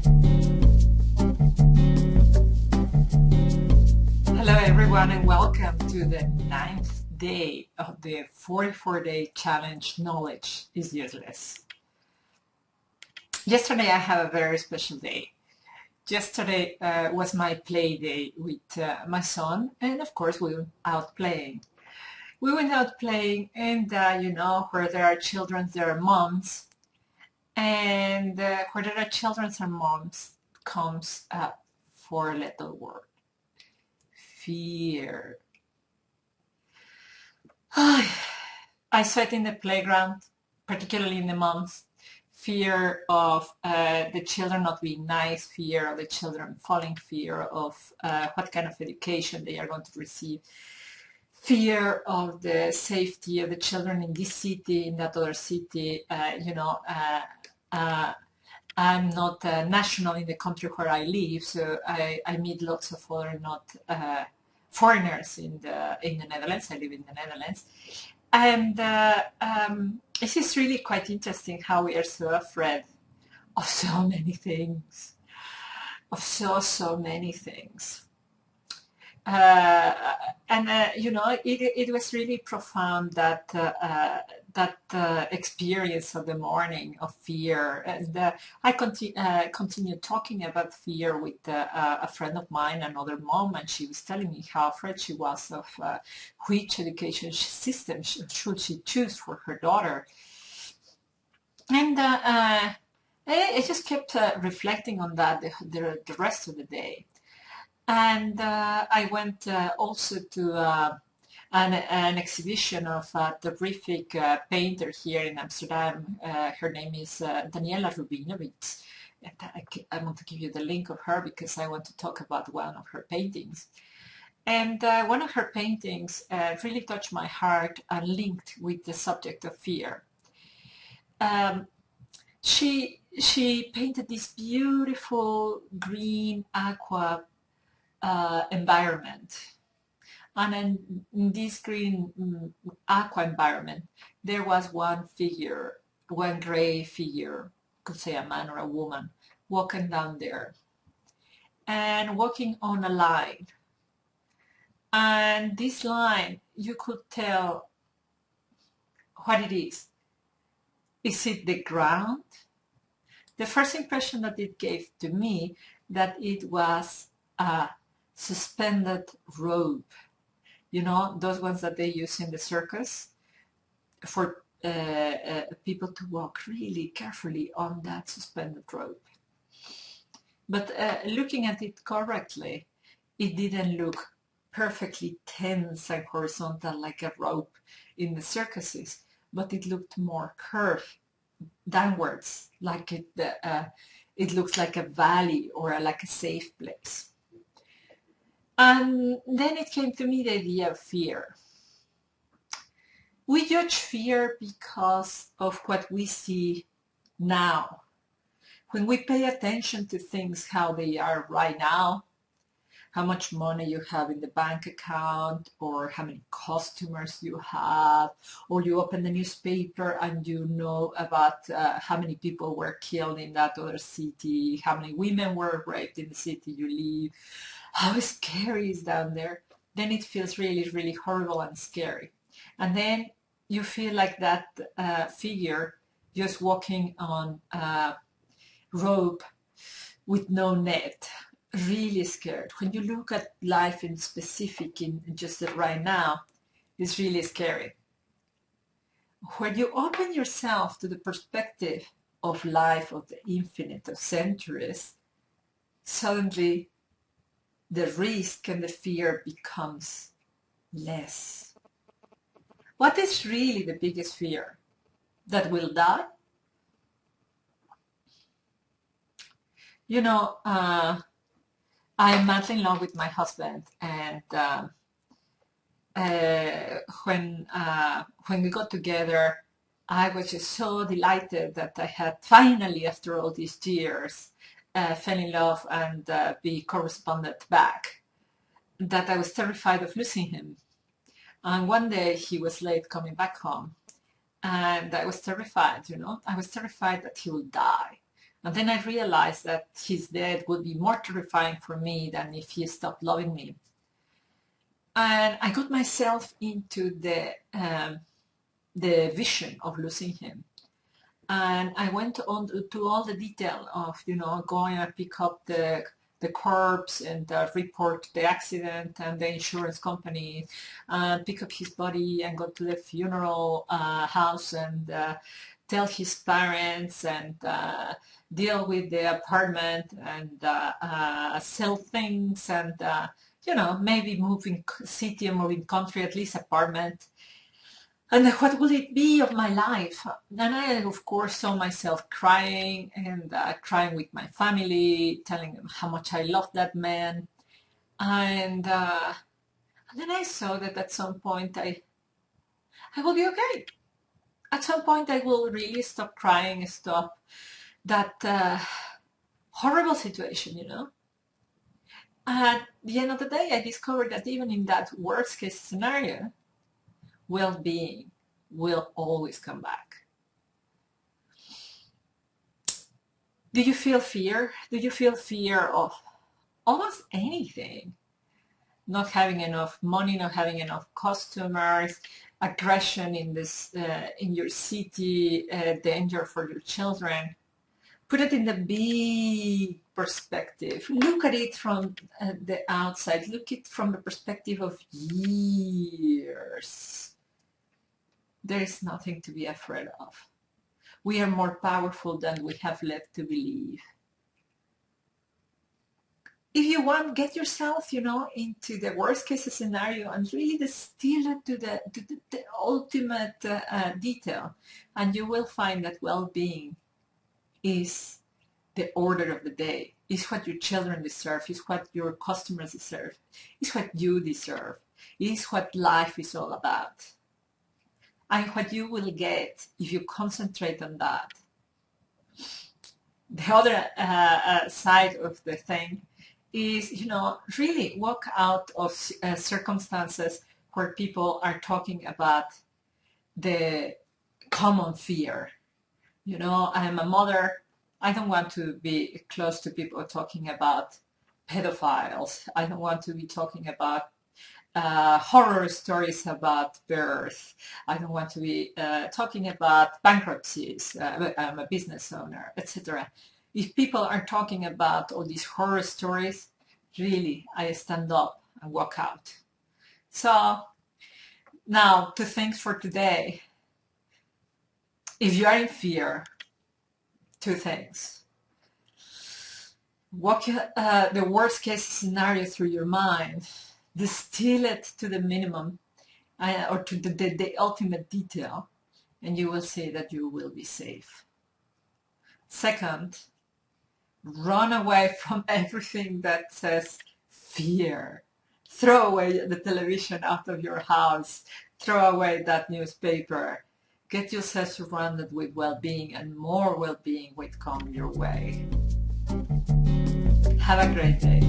Hello everyone and welcome to the 9th day of the 44-day challenge Knowledge is Useless. Yesterday I had a very special day. Yesterday was my play day with my son, and of course we went out playing. We went out playing, and you know, where there are children there are moms, and where there are children and moms comes up four little word: fear. I saw it in the playground, particularly in the moms. Fear of the children not being nice, fear of the children falling, fear of what kind of education they are going to receive, fear of the safety of the children in this city, in that other city. I'm not national in the country where I live, so I meet lots of other not foreigners in the Netherlands. I live in the Netherlands. And this is really quite interesting how we are so afraid of so many things, of so many things. It was really profound that experience of the morning of fear. And I continued talking about fear with a friend of mine, another mom, and she was telling me how afraid she was of which education system should she choose for her daughter. And I just kept reflecting on that the rest of the day. And I went also to an exhibition of a terrific painter here in Amsterdam. Her name is Daniela Rubinovitz. And I want to give you the link of her because I want to talk about one of her paintings. And one of her paintings really touched my heart and linked with the subject of fear. She painted this beautiful green aqua environment, and in this green aqua environment there was one figure, one gray figure, could say a man or a woman, walking down there and walking on a line, and this line you could tell what it is. Is it the ground? The first impression that it gave to me that it was a suspended rope, you know, those ones that they use in the circus for people to walk really carefully on that suspended rope. But looking at it correctly, it didn't look perfectly tense and horizontal like a rope in the circuses, but it looked more curved downwards, like it looks like a valley or like a safe place. And then it came to me the idea of fear. We judge fear because of what we see now. When we pay attention to things how they are right now, how much money you have in the bank account, or how many customers you have, or you open the newspaper and you know about how many people were killed in that other city, how many women were raped in the city you live, how scary is down there, then it feels really, really horrible and scary. And then you feel like that figure just walking on a rope with no net, really scared. When you look at life in specific, in just right now, it's really scary. When you open yourself to the perspective of life, of the infinite, of centuries, suddenly the risk and the fear becomes less. What is really the biggest fear? That we'll die? You know, I'm madly in love with my husband, and when we got together, I was just so delighted that I had finally, after all these years, fell in love and be corresponded back, that I was terrified of losing him. And one day he was late coming back home, and I was terrified, you know. I was terrified that he would die. And then I realized that his death would be more terrifying for me than if he stopped loving me. And I got myself into the vision of losing him. And I went on to all the detail of, going and pick up the corpse and report the accident and the insurance company, pick up his body and go to the funeral house and tell his parents and deal with the apartment and sell things and, maybe moving city or moving country, at least apartment. And what will it be of my life? And I, of course, saw myself crying and crying with my family, telling them how much I loved that man. And then I saw that at some point I will be okay. At some point I will really stop crying, stop that horrible situation, At the end of the day, I discovered that even in that worst case scenario, well-being will always come back. Do you feel fear? Do you feel fear of almost anything? Not having enough money, not having enough customers, aggression in in your city, danger for your children. Put it in the big perspective. Look at it from the outside. Look at it from the perspective of years. There is nothing to be afraid of. We are more powerful than we have led to believe. If you want, get yourself, into the worst case scenario and really distill it to the ultimate detail, and you will find that well-being is the order of the day, is what your children deserve, is what your customers deserve, is what you deserve, is what life is all about. And what you will get if you concentrate on that. The other side of the thing is, really walk out of circumstances where people are talking about the common fear. I am a mother. I don't want to be close to people talking about pedophiles. I don't want to be talking about horror stories about birth. I don't want to be talking about bankruptcies. I'm a business owner, etc. If people are talking about all these horror stories, really, I stand up and walk out. So now, 2 things for today. If you are in fear, 2 things. Walk the worst case scenario through your mind. Distill it to the minimum or to the ultimate detail, and you will see that you will be safe. Second, run away from everything that says fear. Throw away the television out of your house. Throw away that newspaper. Get yourself surrounded with well-being, and more well-being will come your way. Have a great day.